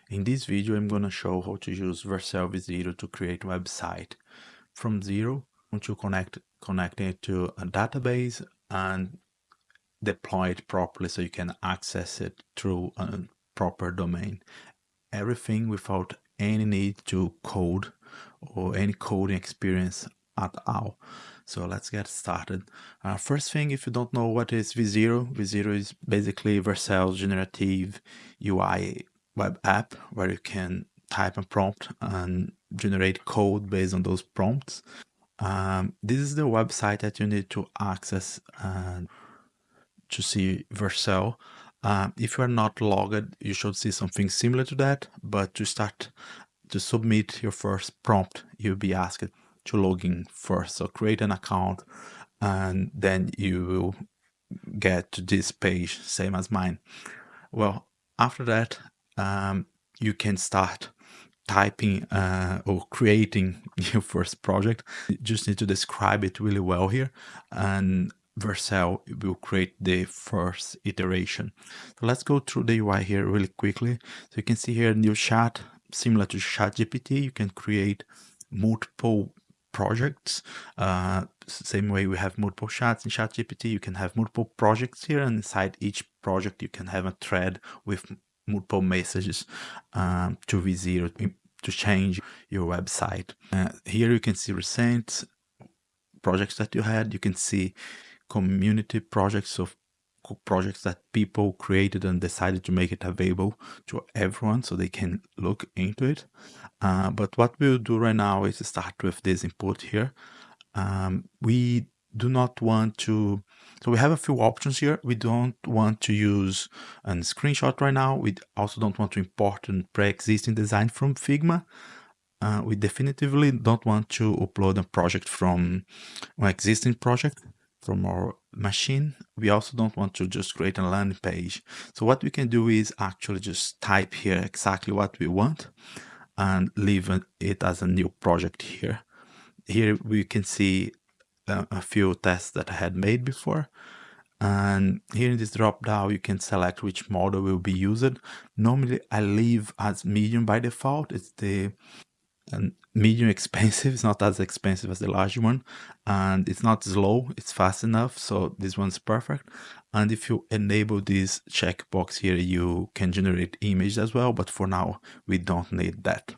In this video, I'm going to show how to use Vercel V0 to create a website from zero, to connect it to a database and deploy it properly so you can access it through a proper domain. Everything without any need to code or any coding experience at all. So let's get started. First thing, if you don't know what is V0, V0 is basically Vercel's generative UI web app where you can type a prompt and generate code based on those prompts. This is the website that you need to access to see Vercel. If you are not logged, you should see something similar to that, but to submit your first prompt, you'll be asked to log in first. So create an account and then you will get to this page, same as mine. Well, after that, you can start typing or creating your first project. You just need to describe it really well here, and Vercel will create the first iteration. So let's go through the UI here really quickly. So you can see here new chat, similar to ChatGPT. You can create multiple projects. Same way we have multiple chats in ChatGPT, you can have multiple projects here, and inside each project you can have a thread with multiple messages to V0 to change your website. Here you can see recent projects that you had. You can see community projects of projects that people created and decided to make it available to everyone so they can look into it. But what we'll do right now is start with this input here. We do not want to, so we have a few options here. We don't want to use a screenshot right now. We also don't want to import a pre-existing design from Figma. We definitively don't want to upload a project from an existing project from our machine. We also don't want to just create a landing page. So what we can do is actually just type here exactly what we want and leave it as a new project here. Here we can see a few tests that I had made before. And here in this drop down, you can select which model will be used. Normally I leave as medium by default. It's the medium expensive. It's not as expensive as the large one, and it's not slow, it's fast enough, so this one's perfect. And if you enable this checkbox here, you can generate images as well, but for now we don't need that.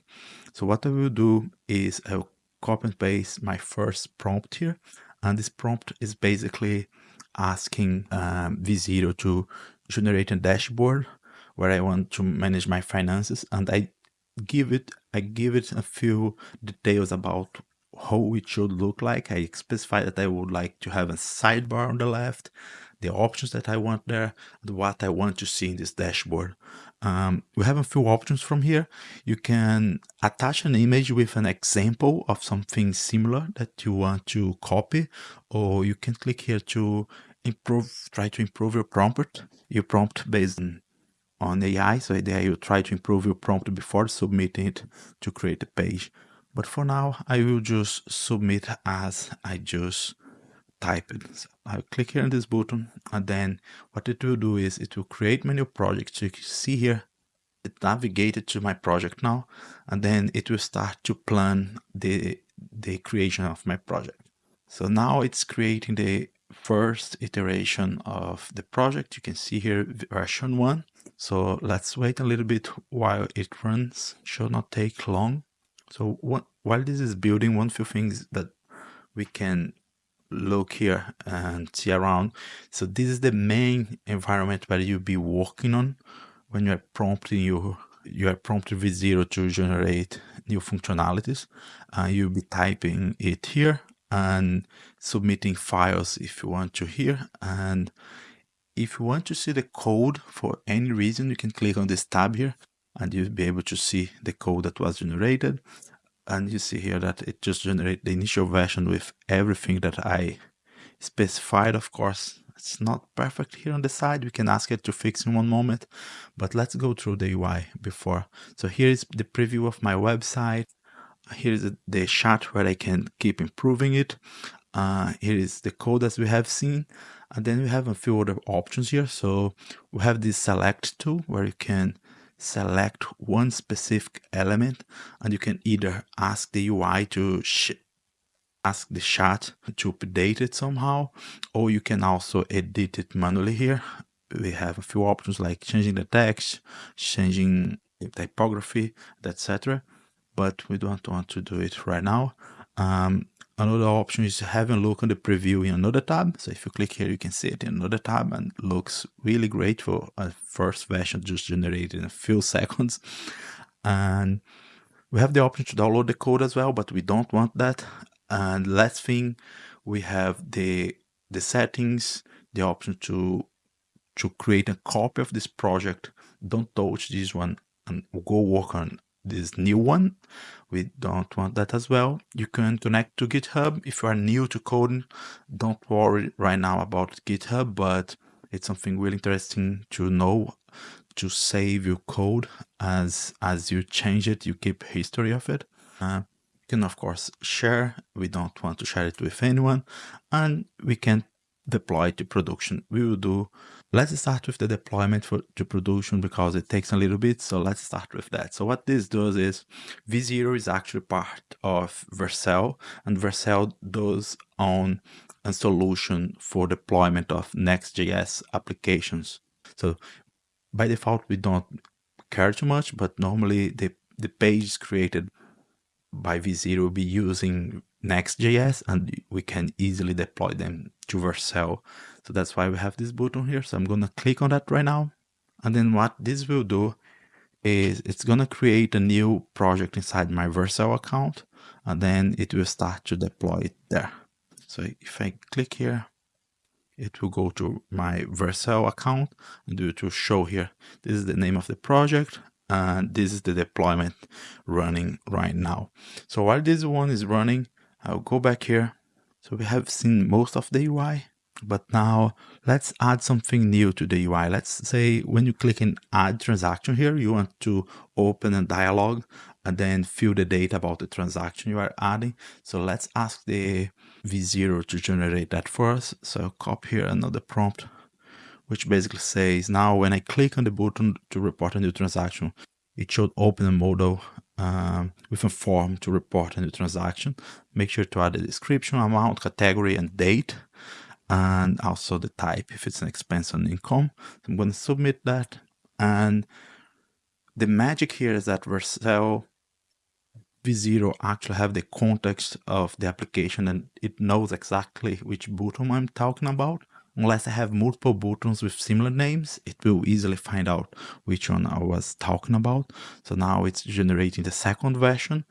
So what I will do is I'll copy and paste my first prompt here, and this prompt is basically asking V0 to generate a dashboard where I want to manage my finances, and I give it a few details about how it should look like. I specify that I would like to have a sidebar on the left, the options that I want there, and what I want to see in this dashboard. We have a few options from here. You can attach an image with an example of something similar that you want to copy, or you can click here to try to improve your prompt based on AI. So there you try to improve your prompt before submitting it to create a page. But for now, I will just submit as I just type it. So I'll click here on this button, and then what it will do is it will create my new project. So you can see here, it navigated to my project now, and then it will start to plan the creation of my project. So now it's creating the first iteration of the project. You can see here version 1. So let's wait a little bit while it runs. Should not take long. So while this is building, one few things that we can look here and see around. So this is the main environment where you'll be working on when you are prompting V0 to generate new functionalities. You'll be typing it here and submitting files if you want to here. And if you want to see the code for any reason, you can click on this tab here and you'll be able to see the code that was generated. And you see here that it just generated the initial version with everything that I specified. Of course, it's not perfect here on the side. We can ask it to fix in one moment, but let's go through the UI before. So here is the preview of my website. Here is the chat where I can keep improving it. Here is the code as we have seen. And then we have a few other options here. So we have this select tool where you can select one specific element, and you can either ask the UI to ask the chat to update it somehow, or you can also edit it manually here. We have a few options like changing the text, changing the typography, etc. But we don't want to do it right now. Another option is having a look on the preview in another tab. So if you click here, you can see it in another tab, and it looks really great for a first version just generated in a few seconds. And we have the option to download the code as well, but we don't want that. And last thing, we have the settings, the option to create a copy of this project. Don't touch this one and go work on this new one. We don't want that as well. You can connect to GitHub. If you are new to coding, don't worry right now about GitHub, but it's something really interesting to know, to save your code as you change it, you keep history of it. You can of course share. We don't want to share it with anyone, and we can deploy it to production. We will do. Let's start with the deployment to production because it takes a little bit. So let's start with that. So what this does is V0 is actually part of Vercel, and Vercel does own a solution for deployment of Next.js applications. So by default, we don't care too much, but normally the page created by V0 will be using Next.js, and we can easily deploy them to Vercel. So that's why we have this button here. So I'm going to click on that right now. And then what this will do is it's going to create a new project inside my Vercel account, and then it will start to deploy it there. So if I click here, it will go to my Vercel account and it will show here. This is the name of the project, and this is the deployment running right now. So while this one is running, I'll go back here. So we have seen most of the UI, but now let's add something new to the UI. Let's say when you click in add transaction here, you want to open a dialog and then fill the data about the transaction you are adding. So let's ask the V0 to generate that for us. So I'll copy here another prompt, which basically says now when I click on the button to report a new transaction, it should open a modal with a form to report a new transaction. Make sure to add the description, amount, category, and date, and also the type if it's an expense on income. So I'm going to submit that. And the magic here is that Vercel V0 actually have the context of the application, and it knows exactly which button I'm talking about. Unless I have multiple buttons with similar names, it will easily find out which one I was talking about. So now it's generating the second version,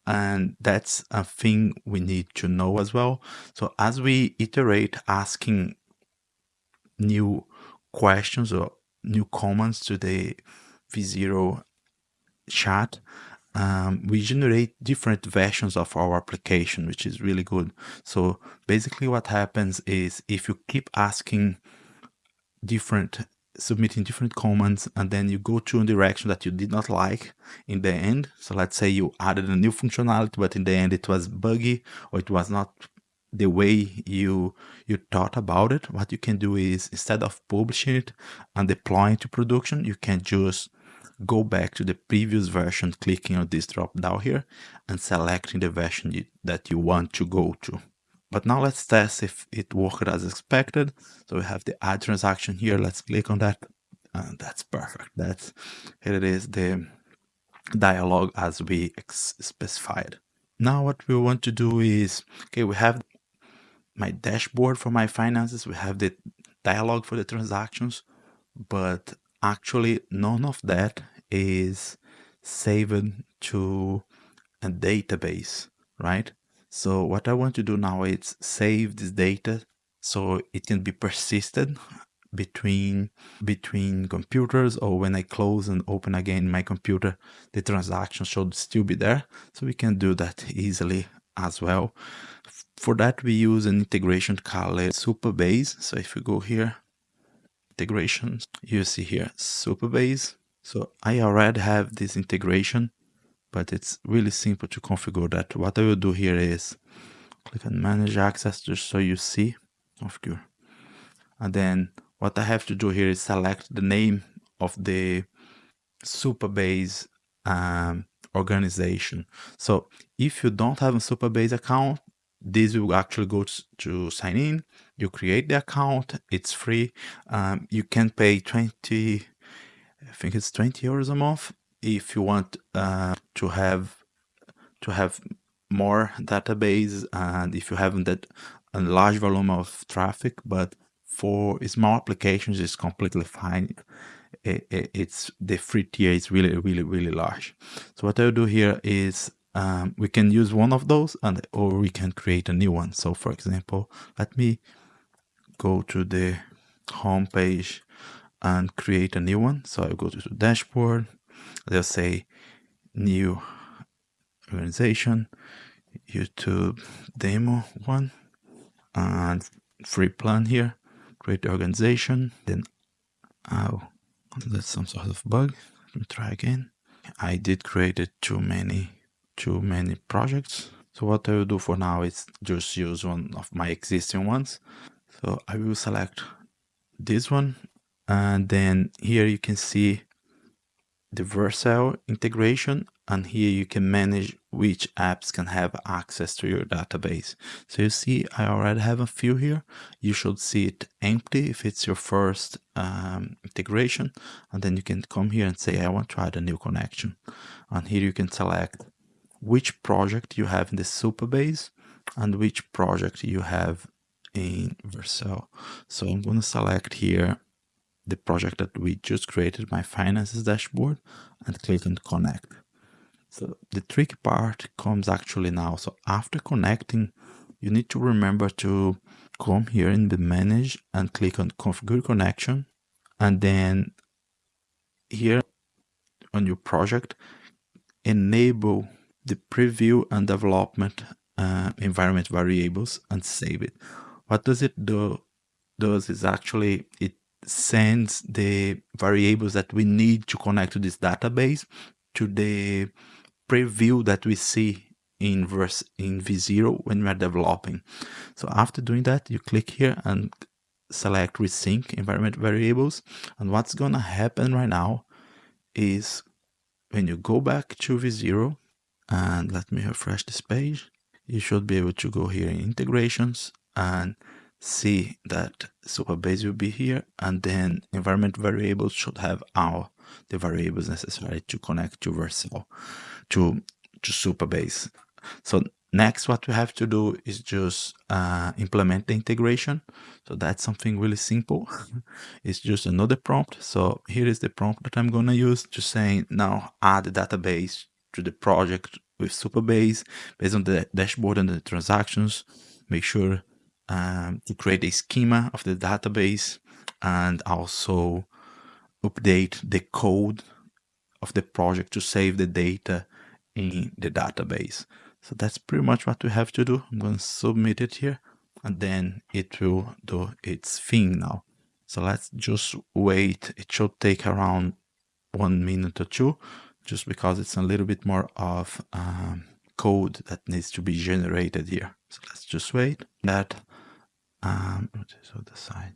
and that's a thing we need to know as well. So as we iterate asking new questions or new comments to the V0 chat, we generate different versions of our application, which is really good. So basically what happens is if you keep asking submitting different comments, and then you go to a direction that you did not like in the end. So let's say you added a new functionality, but in the end it was buggy or it was not the way you thought about it. What you can do is instead of publishing it and deploying to production, you can just go back to the previous version, clicking on this drop down here and selecting the version that you want to go to. But now let's test if it worked as expected. So we have the add transaction here. Let's click on that. And that's perfect. Here it is, the dialog as we specified. Now what we want to do is, okay, we have my dashboard for my finances. We have the dialog for the transactions, but actually none of that is saved to a database, right? So what I want to do now is save this data so it can be persisted between computers, or when I close and open again my computer, the transaction should still be there. So we can do that easily as well. For that, we use an integration called Supabase. So if you go here, integrations, you see here Supabase. So I already have this integration, but it's really simple to configure that. What I will do here is click on manage access just so you see configure. And then what I have to do here is select the name of the Supabase organization. So if you don't have a Supabase account, this will actually go to sign in. You create the account, it's free. You can pay 20, I think it's 20 euros a month if you want to have more database, and if you haven't that a large volume of traffic. But for small applications, it's completely fine. It's the free tier is really large. So what I'll do here is we can use one of those, or we can create a new one. So for example, let me go to the home page and create a new one. So I'll go to the dashboard. They'll say new organization, YouTube demo one, and free plan here. Create the organization. Then that's some sort of bug. Let me try again. I did create too many projects. So what I will do for now is just use one of my existing ones. So I will select this one, and then here you can see the Vercel integration, and here you can manage which apps can have access to your database. So you see I already have a few here. You should see it empty if it's your first integration, and then you can come here and say I want to add a new connection, and here you can select which project you have in the Supabase and which project you have in Vercel. So I'm going to select here the project that we just created, my finances dashboard, and click on connect. So the tricky part comes actually now. So after connecting, you need to remember to come here in the manage and click on configure connection, and then here on your project, enable the preview and development environment variables and save it. What does it do? Does is actually it sends the variables that we need to connect to this database to the preview that we see in V0 when we are developing. So after doing that, you click here and select resync environment variables. And what's gonna happen right now is when you go back to V0, and let me refresh this page, you should be able to go here in integrations and see that Supabase will be here, and then environment variables should have all the variables necessary to connect to Vercel, to Supabase. So next, what we have to do is just implement the integration. So that's something really simple. It's just another prompt. So here is the prompt that I'm going to use to say now add the database to the project with Supabase based on the dashboard and the transactions. Make sure to create a schema of the database and also update the code of the project to save the data in the database. So that's pretty much what we have to do. I'm going to submit it here, and then it will do its thing now. So let's just wait. It should take around 1 minute or two, just because it's a little bit more of code that needs to be generated here. So let's just wait. That so the side.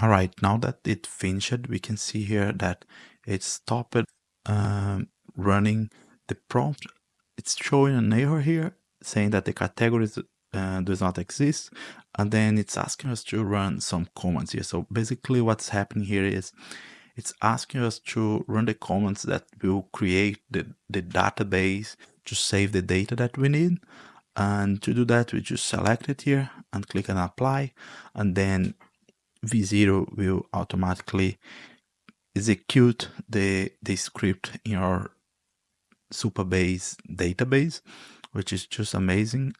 All right, now that it finished, we can see here that it stopped running the prompt. It's showing an error here saying that the categories does not exist, and then it's asking us to run some commands here. So basically what's happening here is it's asking us to run the commands that will create the database to save the data that we need. And to do that, we just select it here and click on apply, and then V0 will automatically execute the script in our Supabase database, which is just amazing.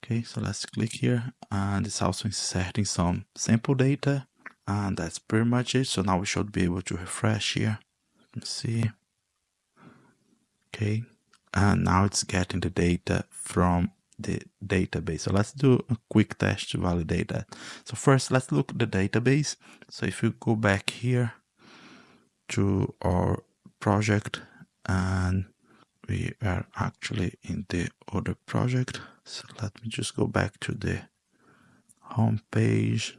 Okay, so let's click here, and it's also inserting some sample data, and that's pretty much it. So now we should be able to refresh here. Let's see. Okay, and now it's getting the data from the database. So let's do a quick test to validate that. So first, let's look at the database. So if you go back here to our project, and we are actually in the other project. So let me just go back to the home page.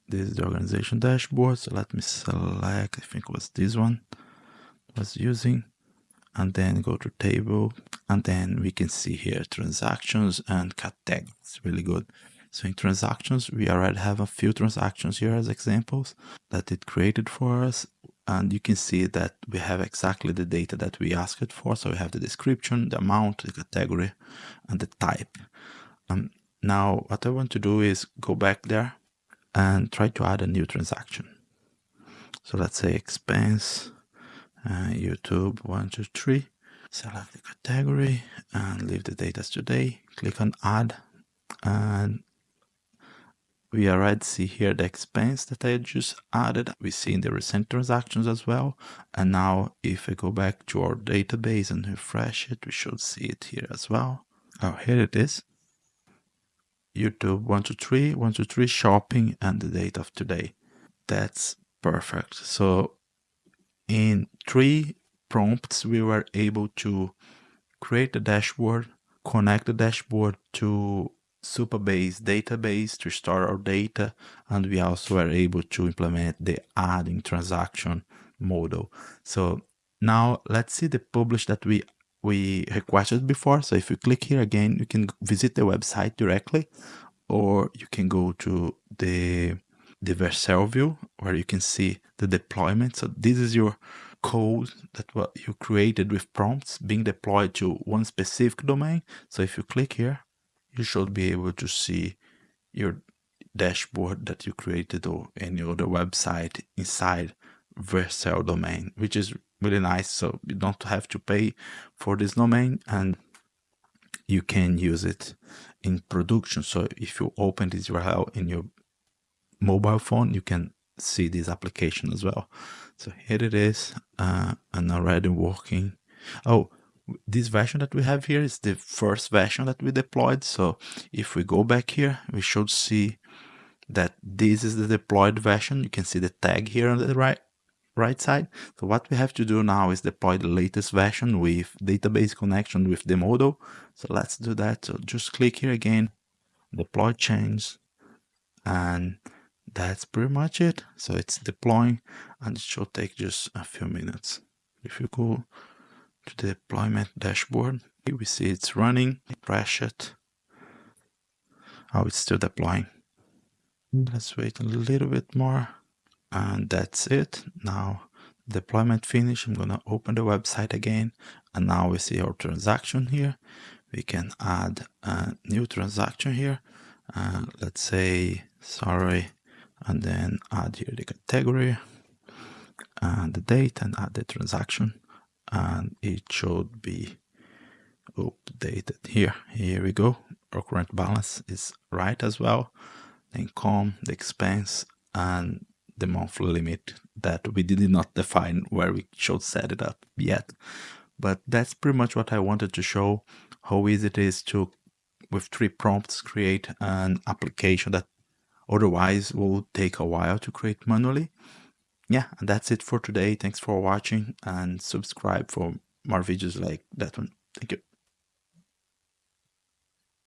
This is the organization dashboard. So let me select, I think it was this one. was using, and then go to table, and then we can see here transactions and categories. Really good. So in transactions, we already have a few transactions here as examples that it created for us. And you can see that we have exactly the data that we asked it for. So we have the description, the amount, the category, and the type. Now, what I want to do is go back there and try to add a new transaction. So let's say expense, YouTube 123. Select the category and leave the data as today. Click on add, and we already see here the expense that I just added. We see in the recent transactions as well. And now if I go back to our database and refresh it, we should see it here as well. Oh, here it is. YouTube 123 shopping and the date of today. That's perfect. So in 3 prompts, we were able to create a dashboard, connect the dashboard to Supabase database to store our data, and we also were able to implement the adding transaction model. So now let's see the publish that we requested before. So if you click here again, you can visit the website directly, or you can go to the Vercel view where you can see the deployment. So this is your code that what you created with prompts being deployed to one specific domain. So if you click here, you should be able to see your dashboard that you created or any other website inside Vercel domain, which is really nice. So you don't have to pay for this domain and you can use it in production. So if you open this URL in your mobile phone, you can see this application as well. So here it is, and already working. Oh, this version that we have here is the first version that we deployed. So if we go back here, we should see that this is the deployed version. You can see the tag here on the right side. So what we have to do now is deploy the latest version with database connection with the model. So let's do that. So just click here again, deploy change, and that's pretty much it. So it's deploying and it should take just a few minutes. If you go to the deployment dashboard, we see it's running. Refresh it. Oh, it's still deploying. Let's wait a little bit more. And that's it. Now deployment finished. I'm gonna open the website again, and now we see our transaction here. We can add a new transaction here. Let's say sorry, and then add here the category and the date and add the transaction, and it should be updated here. Here we go. Our current balance is right as well. The income, the expense, and the monthly limit that we did not define where we should set it up yet. But that's pretty much what I wanted to show, how easy it is to, with 3 prompts, create an application that otherwise will take a while to create manually. Yeah, and that's it for today. Thanks for watching, and subscribe for more videos like that one. Thank you.